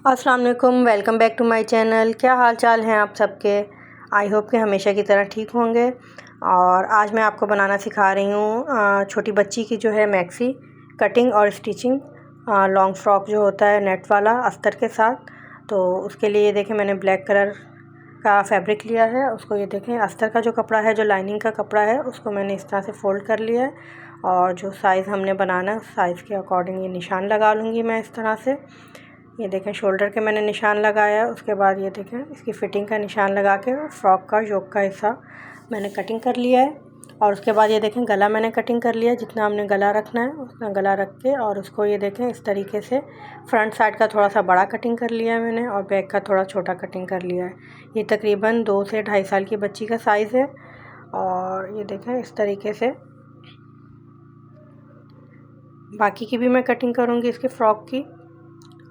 अस्सलाम वालेकुम, welcome back to my channel. क्या हाल चाल हैं आप सबके। आई होप कि हमेशा की तरह ठीक होंगे। और आज मैं आपको बनाना सिखा रही हूँ छोटी बच्ची की जो है मैक्सी कटिंग और स्टिचिंग, लॉन्ग फ्रॉक जो होता है नेट वाला अस्तर के साथ। तो उसके लिए ये देखें, मैंने ब्लैक कलर का फैब्रिक लिया है। उसको ये देखें, अस्तर का जो कपड़ा है, जो लाइनिंग का कपड़ा है, उसको मैंने इस तरह से फ़ोल्ड कर लिया है। और जो साइज़ हमने बनाना है उस साइज़ के अकॉर्डिंग ये निशान लगा लूँगी मैं इस तरह से। ये देखें, शोल्डर के मैंने निशान लगाया। उसके बाद ये देखें, इसकी फ़िटिंग का निशान लगा के फ्रॉक का योक का हिस्सा मैंने कटिंग कर लिया है। और उसके बाद ये देखें, गला मैंने कटिंग कर लिया। जितना हमने गला रखना है उतना गला रख के, और उसको ये देखें इस तरीके से फ्रंट साइड का थोड़ा सा बड़ा कटिंग कर लिया है मैंने, और बैक का थोड़ा छोटा कटिंग कर लिया है। ये तकरीबन 2 से 2.5 साल की बच्ची का साइज़ है। और ये देखें इस तरीके से बाकी की भी मैं कटिंग करूँगी इसके फ़्रॉक की।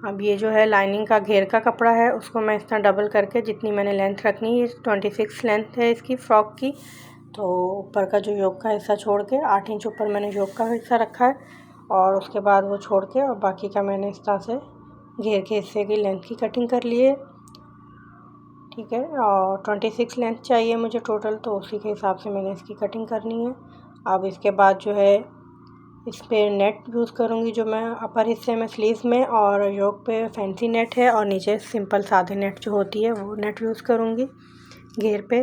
अब ये जो है लाइनिंग का घेर का कपड़ा है, उसको मैं इस तरह डबल करके, जितनी मैंने लेंथ रखनी है, 26 लेंथ है इसकी फ़्रॉक की। तो ऊपर का जो योक का हिस्सा छोड़ के 8 इंच ऊपर मैंने योक का हिस्सा रखा है, और उसके बाद वो छोड़ के और बाकी का मैंने इस तरह से घेर के हिस्से की लेंथ की कटिंग कर ली है। ठीक है, और 26 लेंथ चाहिए मुझे टोटल, तो उसी के हिसाब से मैंने इसकी कटिंग करनी है। अब इसके बाद जो है इस पे नेट यूज़ करूँगी, जो मैं अपर हिस्से में स्लीव्स में, और योक पे फैंसी नेट है, और नीचे सिंपल सादी नेट जो होती है वो नेट यूज़ करूँगी घेर पे।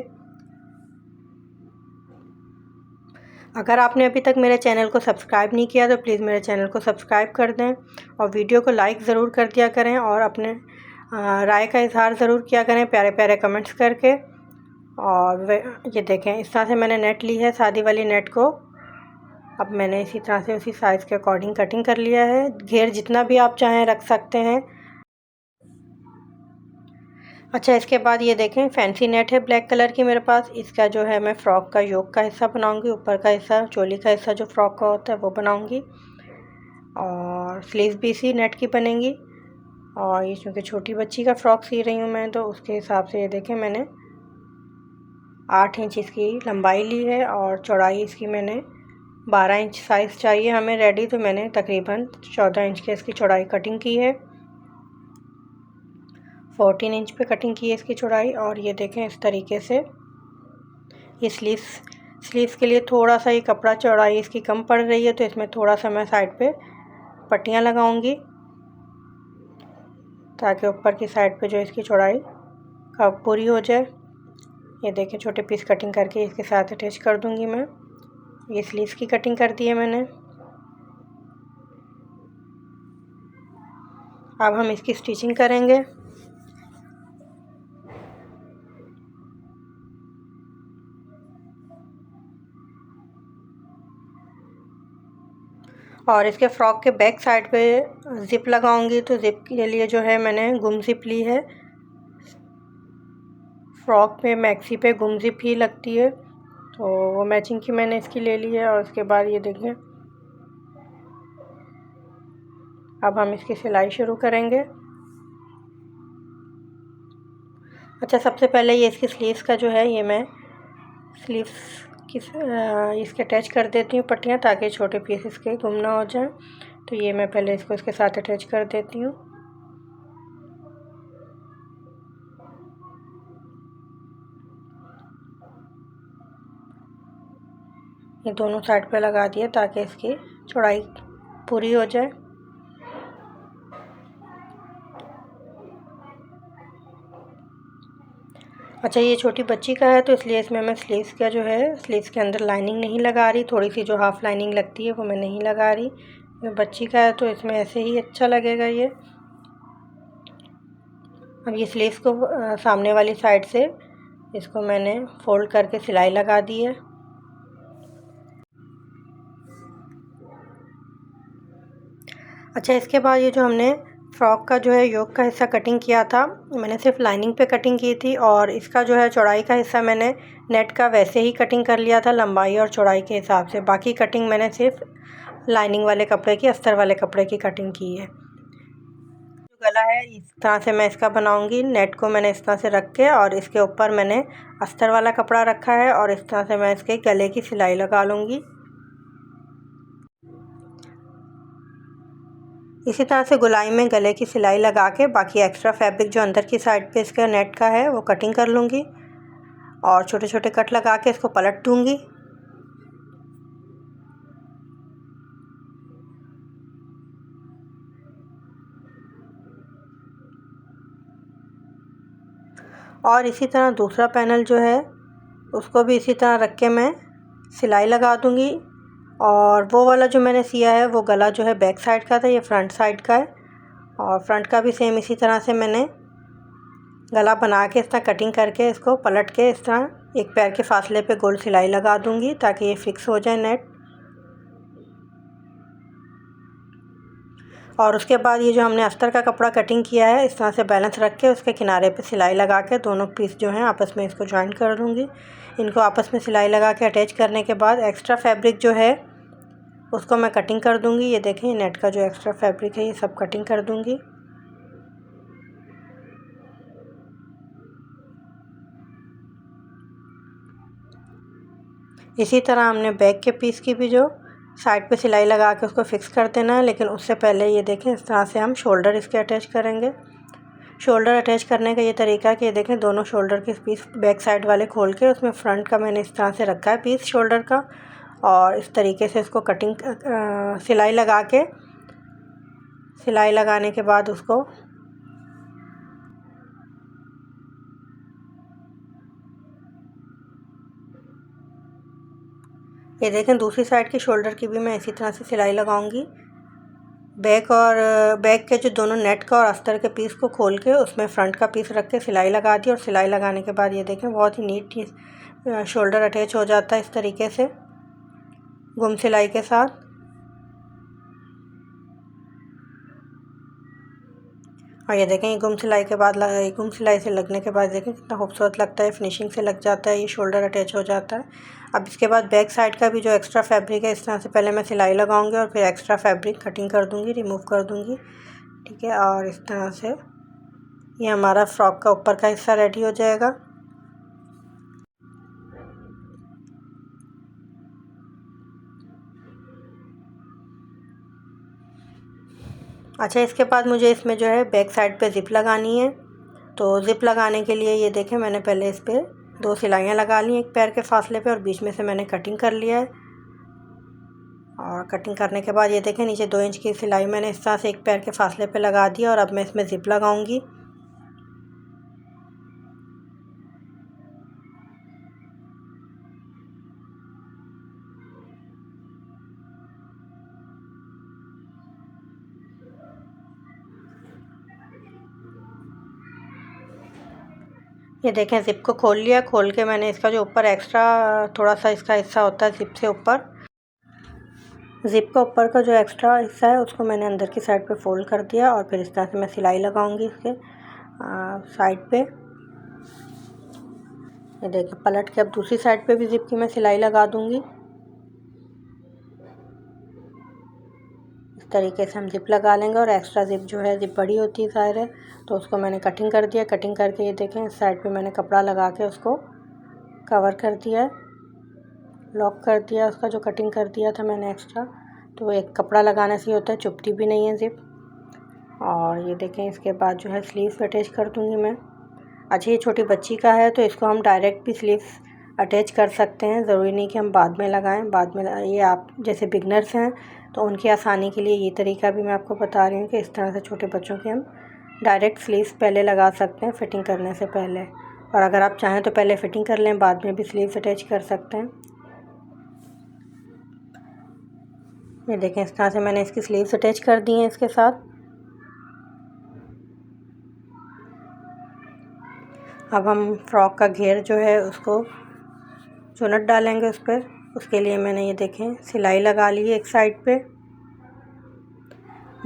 अगर आपने अभी तक मेरे चैनल को सब्सक्राइब नहीं किया तो प्लीज़ मेरे चैनल को सब्सक्राइब कर दें, और वीडियो को लाइक ज़रूर कर दिया करें, और अपने राय का इजहार ज़रूर किया करें प्यारे प्यारे कमेंट्स करके। और ये देखें, इस तरह से मैंने नेट ली है, सादी वाली नेट को। अब मैंने इसी तरह से उसी साइज़ के अकॉर्डिंग कटिंग कर लिया है। घेर जितना भी आप चाहें रख सकते हैं। अच्छा, इसके बाद ये देखें, फैंसी नेट है ब्लैक कलर की मेरे पास। इसका जो है मैं फ़्रॉक का योक का हिस्सा बनाऊंगी, ऊपर का हिस्सा चोली का हिस्सा जो फ़्रॉक का होता है वो बनाऊंगी, और स्लीव्स भी इसी नेट की बनेंगी। और ये चूँकि छोटी बच्ची का फ़्रॉक सी रही हूँ मैं, तो उसके हिसाब से ये देखें, मैंने 8 इंच इसकी लंबाई ली है, और चौड़ाई इसकी मैंने 12 इंच साइज़ चाहिए हमें रेडी, तो मैंने तकरीबन 14 इंच की इसकी चौड़ाई कटिंग की है। 14 इंच पे कटिंग की है इसकी चौड़ाई। और ये देखें इस तरीके से ये स्लीव्स के लिए थोड़ा सा ये कपड़ा चौड़ाई इसकी कम पड़ रही है, तो इसमें थोड़ा सा मैं साइड पे पट्टियाँ लगाऊंगी, ताकि ऊपर की साइड पे जो इसकी चौड़ाई कब पूरी हो जाए। ये देखें, छोटे पीस कटिंग करके इसके साथ अटैच कर दूंगी मैं। ये स्लीव्स की कटिंग कर दी है मैंने। अब हम इसकी स्टिचिंग करेंगे। और इसके फ़्रॉक के बैक साइड पे ज़िप लगाऊंगी, तो ज़िप के लिए जो है मैंने गुम ज़िप ली है। फ़्रॉक पे मैक्सी पे गुम ज़िप ही लगती है, तो वो मैचिंग की मैंने इसकी ले ली है। और उसके बाद ये देखें, अब हम इसकी सिलाई शुरू करेंगे। अच्छा, सबसे पहले ये इसकी स्लीव्स का जो है, ये मैं स्लीव्स की इसके अटैच कर देती हूँ पट्टियाँ, ताकि छोटे पीस इसके गुम ना हो जाए। तो ये मैं पहले इसको इसके साथ अटैच कर देती हूँ। ये दोनों साइड पे लगा दिया, ताकि इसकी चौड़ाई पूरी हो जाए। अच्छा, ये छोटी बच्ची का है, तो इसलिए इसमें मैं स्लीव्स का जो है, स्लीव्स के अंदर लाइनिंग नहीं लगा रही। थोड़ी सी जो हाफ़ लाइनिंग लगती है वो मैं नहीं लगा रही। ये बच्ची का है तो इसमें ऐसे ही अच्छा लगेगा ये। अब ये स्लीव्स को सामने वाली साइड से इसको मैंने फ़ोल्ड करके सिलाई लगा दी है। अच्छा, इसके बाद ये जो हमने फ़्रॉक का जो है योक का हिस्सा कटिंग किया था, मैंने सिर्फ लाइनिंग पे कटिंग की थी, और इसका जो है चौड़ाई का हिस्सा मैंने नेट का वैसे ही कटिंग कर लिया था, लंबाई और चौड़ाई के हिसाब से। बाकी कटिंग मैंने सिर्फ लाइनिंग वाले कपड़े की, अस्तर वाले कपड़े की कटिंग की है। जो गला है इस तरह से मैं इसका बनाऊंगी। नेट को मैंने इस तरह से रख के, और इसके ऊपर मैंने अस्तर वाला कपड़ा रखा है, और इस तरह से मैं इसके गले की सिलाई लगा लूँगी। इसी तरह से गोलाई में गले की सिलाई लगा के बाकी एक्स्ट्रा फैब्रिक जो अंदर की साइड पे इसका नेट का है वो कटिंग कर लूँगी और छोटे छोटे कट लगा के इसको पलट दूँगी। और इसी तरह दूसरा पैनल जो है उसको भी इसी तरह रख के मैं सिलाई लगा दूँगी। और वो वाला जो मैंने सिया है वो गला जो है बैक साइड का था, ये फ्रंट साइड का है। और फ्रंट का भी सेम इसी तरह से मैंने गला बना के इस तरह कटिंग करके इसको पलट के इस तरह एक पैर के फासले पे गोल सिलाई लगा दूँगी ताकि ये फिक्स हो जाए नेट। और उसके बाद ये जो हमने अस्तर का कपड़ा कटिंग किया है इस तरह से बैलेंस रख के उसके किनारे पे सिलाई लगा के दोनों पीस जो हैं आपस में इसको जॉइन कर दूँगी। इनको आपस में सिलाई लगा के अटैच करने के बाद एक्स्ट्रा फैब्रिक जो है उसको मैं कटिंग कर दूँगी। ये देखें नेट का जो एक्स्ट्रा फैब्रिक है ये सब कटिंग कर दूँगी। इसी तरह हमने बैक के पीस की भी जो साइड पे सिलाई लगा के उसको फिक्स कर देना है, लेकिन उससे पहले ये देखें इस तरह से हम शोल्डर इसके अटैच करेंगे। शोल्डर अटैच करने का ये तरीका कि ये देखें दोनों शोल्डर के पीस बैक साइड वाले खोल के उसमें फ्रंट का मैंने इस तरह से रखा है पीस शोल्डर का, और इस तरीके से इसको कटिंग सिलाई लगा के सिलाई लगाने के बाद उसको ये देखें दूसरी साइड की शोल्डर की भी मैं इसी तरह से सिलाई लगाऊंगी। बैक के जो दोनों नेट का और अस्तर के पीस को खोल के उसमें फ्रंट का पीस रख के सिलाई लगा दी। और सिलाई लगाने के बाद ये देखें बहुत ही नीट शोल्डर अटैच हो जाता है इस तरीके से गुम सिलाई के साथ। और ये देखें गुम सिलाई के बाद गुम सिलाई से लगने के बाद देखें कितना खूबसूरत लगता है, फिनिशिंग से लग जाता है, ये शोल्डर अटैच हो जाता है। अब इसके बाद बैक साइड का भी जो एक्स्ट्रा फैब्रिक है इस तरह से पहले मैं सिलाई लगाऊंगी और फिर एक्स्ट्रा फैब्रिक कटिंग कर दूंगी, रिमूव कर दूंगी। ठीक है, और इस तरह से ये हमारा फ्रॉक का ऊपर का हिस्सा रेडी हो जाएगा। अच्छा, इसके बाद मुझे इसमें जो है बैक साइड पे ज़िप लगानी है। तो ज़िप लगाने के लिए ये देखें मैंने पहले इस पर 2 सिलाइयाँ लगा ली एक पैर के फासले पे और बीच में से मैंने कटिंग कर लिया है। और कटिंग करने के बाद ये देखें नीचे 2 इंच की सिलाई मैंने इस तरह से एक पैर के फासले पे लगा दी और अब मैं इसमें ज़िप लगाऊंगी। ये देखें ज़िप को खोल लिया, खोल के मैंने इसका जो ऊपर एक्स्ट्रा थोड़ा सा इसका हिस्सा होता है ज़िप से ऊपर, ज़िप का ऊपर का जो एक्स्ट्रा हिस्सा है उसको मैंने अंदर की साइड पे फोल्ड कर दिया और फिर इस तरह से मैं सिलाई लगाऊंगी इसके साइड पे। ये देखिए पलट के अब दूसरी साइड पे भी ज़िप की मैं सिलाई लगा दूंगी। इस तरीके से हम ज़िप लगा लेंगे और एक्स्ट्रा ज़िप जो है ज़िप बड़ी होती है ज़ाहिर है, तो उसको मैंने कटिंग कर दिया। कटिंग करके ये देखें इस साइड पे मैंने कपड़ा लगा के उसको कवर कर दिया है, लॉक कर दिया उसका जो कटिंग कर दिया था मैंने एक्स्ट्रा। तो एक कपड़ा लगाने से होता है चुभती भी नहीं है ज़िप। और ये देखें इसके बाद जो है स्लीव्स अटैच कर दूँगी मैं। अच्छा, ये छोटी बच्ची का है तो इसको हम डायरेक्ट भी स्लीव्स अटैच कर सकते हैं, ज़रूरी नहीं कि हम बाद में लगाएं। बाद में ये आप जैसे बिगनर्स हैं तो उनकी आसानी के लिए ये तरीका भी मैं आपको बता रही हूँ कि इस तरह से छोटे बच्चों के हम डायरेक्ट स्लीव्स पहले लगा सकते हैं फिटिंग करने से पहले। और अगर आप चाहें तो पहले फ़िटिंग कर लें, बाद में भी स्लीव्स अटैच कर सकते हैं। ये देखें इस तरह से मैंने इसकी स्लीव्स अटैच कर दी हैं इसके साथ। अब हम फ्रॉक का घेर जो है उसको चुनट डालेंगे उस पर। उसके लिए मैंने ये देखें सिलाई लगा ली है एक साइड पे,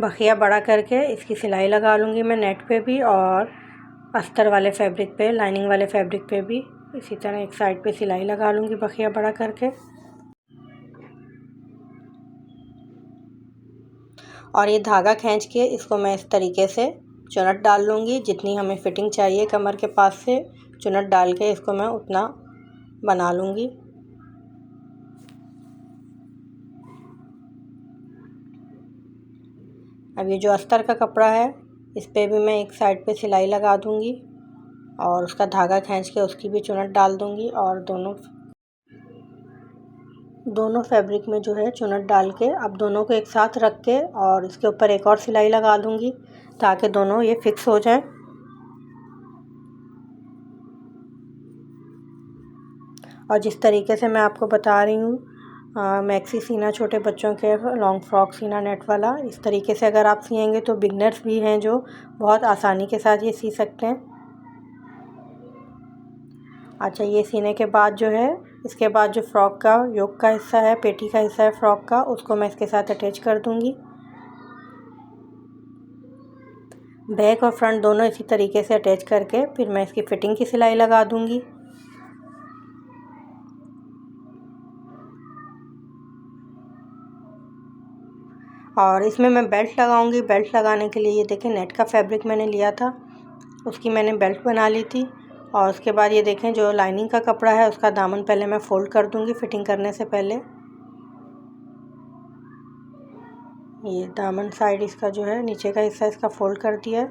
बखिया बड़ा करके इसकी सिलाई लगा लूँगी मैं नेट पे भी और अस्तर वाले फैब्रिक पे, लाइनिंग वाले फैब्रिक पे भी इसी तरह एक साइड पे सिलाई लगा लूँगी बखिया बड़ा करके। और ये धागा खींच के इसको मैं इस तरीके से चुनट डाल लूँगी, जितनी हमें फ़िटिंग चाहिए कमर के पास से चुनट डाल के इसको मैं उतना बना लूँगी। अब ये जो अस्तर का कपड़ा है इस पे भी मैं एक साइड पे सिलाई लगा दूंगी और उसका धागा खींच के उसकी भी चुनट डाल दूंगी और दोनों फैब्रिक में जो है चुनट डाल के अब दोनों को एक साथ रख के और इसके ऊपर एक और सिलाई लगा दूंगी ताकि दोनों ये फिक्स हो जाए। और जिस तरीके से मैं आपको बता रही हूँ मैक्सी सीना छोटे बच्चों के लॉन्ग फ्रॉक सीना नेट वाला, इस तरीके से अगर आप सिएंगे तो बिगनर्स भी हैं जो बहुत आसानी के साथ ये सी सकते हैं। अच्छा, ये सीने के बाद जो है इसके बाद जो फ्रॉक का योक का हिस्सा है, पेटी का हिस्सा है फ्रॉक का, उसको मैं इसके साथ अटैच कर दूंगी। बैक और फ्रंट दोनों इसी तरीके से अटैच करके फिर मैं इसकी फिटिंग की सिलाई लगा दूंगी। और इसमें मैं बेल्ट लगाऊंगी। बेल्ट लगाने के लिए ये देखें नेट का फैब्रिक मैंने लिया था, उसकी मैंने बेल्ट बना ली थी। और उसके बाद ये देखें जो लाइनिंग का कपड़ा है उसका दामन पहले मैं फ़ोल्ड कर दूंगी फिटिंग करने से पहले। ये दामन साइड इसका जो है नीचे का हिस्सा इसका फ़ोल्ड कर दिया है।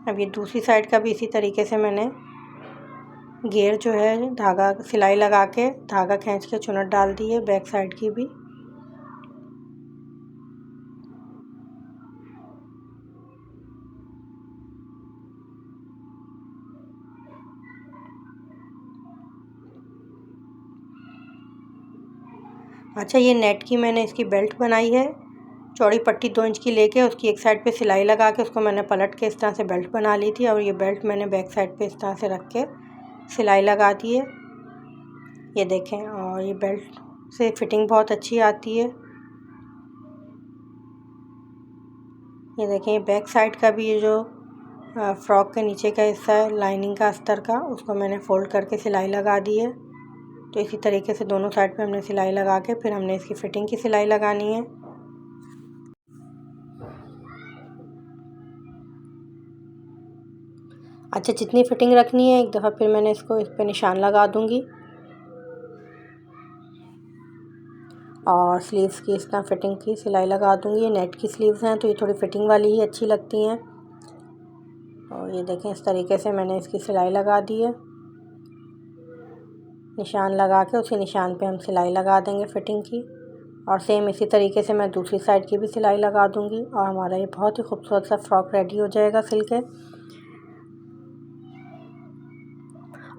अब ये दूसरी साइड का भी इसी तरीके से मैंने घेर जो है धागा सिलाई लगा के धागा खींच के चुनट डाल दी है बैक साइड की भी। अच्छा, ये नेट की मैंने इसकी बेल्ट बनाई है, चौड़ी पट्टी 2 इंच की लेके उसकी एक साइड पे सिलाई लगा के उसको मैंने पलट के इस तरह से बेल्ट बना ली थी। और ये बेल्ट मैंने बैक साइड पे इस तरह से रख के सिलाई लगा दी है, ये देखें। और ये बेल्ट से फिटिंग बहुत अच्छी आती है। ये देखें, ये बैक साइड का भी ये जो फ्रॉक के नीचे का हिस्सा है लाइनिंग का अस्तर का, उसको मैंने फ़ोल्ड करके सिलाई लगा दी है। तो इसी तरीके से दोनों साइड पे हमने सिलाई लगा के फिर हमने इसकी फ़िटिंग की सिलाई लगानी है। अच्छा, जितनी फ़िटिंग रखनी है एक दफ़ा फिर मैंने इसको इस पे निशान लगा दूंगी। और स्लीव्स की इस तरह फ़िटिंग की सिलाई लगा दूंगी। ये नेट की स्लीव्स हैं तो ये थोड़ी फ़िटिंग वाली ही अच्छी लगती हैं। और ये देखें इस तरीके से मैंने इसकी सिलाई लगा दी है, निशान लगा के उसी निशान पे हम सिलाई लगा देंगे फ़िटिंग की। और सेम इसी तरीके से मैं दूसरी साइड की भी सिलाई लगा दूंगी और हमारा ये बहुत ही खूबसूरत सा फ्रॉक रेडी हो जाएगा सिल के।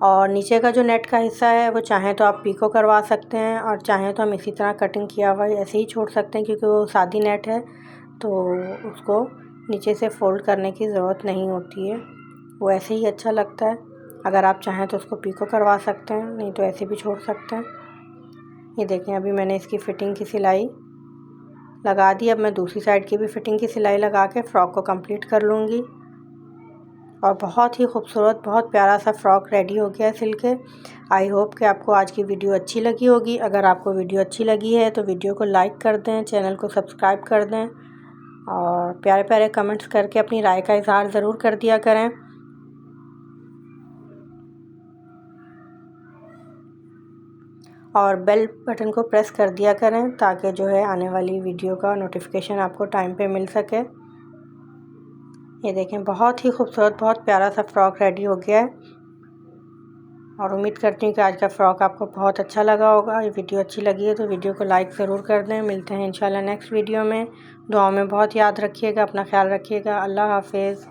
और नीचे का जो नेट का हिस्सा है वो चाहें तो आप पीको करवा सकते हैं और चाहें तो हम इसी तरह कटिंग किया हुआ ऐसे ही छोड़ सकते हैं, क्योंकि वो सादी नेट है तो उसको नीचे से फ़ोल्ड करने की ज़रूरत नहीं होती है, वो ऐसे ही अच्छा लगता है। अगर आप चाहें तो उसको पीको करवा सकते हैं, नहीं तो ऐसे भी छोड़ सकते हैं। ये देखें, अभी मैंने इसकी फ़िटिंग की सिलाई लगा दी। अब मैं दूसरी साइड की भी फ़िटिंग की सिलाई लगा के फ़्रॉक को कंप्लीट कर लूँगी। और बहुत ही खूबसूरत बहुत प्यारा सा फ़्रॉक रेडी हो गया है सिल के। आई होप कि आपको आज की वीडियो अच्छी लगी होगी। अगर आपको वीडियो अच्छी लगी है तो वीडियो को लाइक कर दें, चैनल को सब्सक्राइब कर दें और प्यारे प्यारे कमेंट्स करके अपनी राय का इज़हार ज़रूर कर दिया करें। और बेल बटन को प्रेस कर दिया करें ताकि जो है आने वाली वीडियो का नोटिफिकेशन आपको टाइम पे मिल सके। ये देखें, बहुत ही खूबसूरत बहुत प्यारा सा फ़्रॉक रेडी हो गया है। और उम्मीद करती हूँ कि आज का फ़्रॉक आपको बहुत अच्छा लगा होगा। ये वीडियो अच्छी लगी है तो वीडियो को लाइक ज़रूर कर दें। मिलते हैं इंशाल्लाह नेक्स्ट वीडियो में। दुआओं में बहुत याद रखिएगा, अपना ख्याल रखिएगा। अल्लाह हाफ़िज़।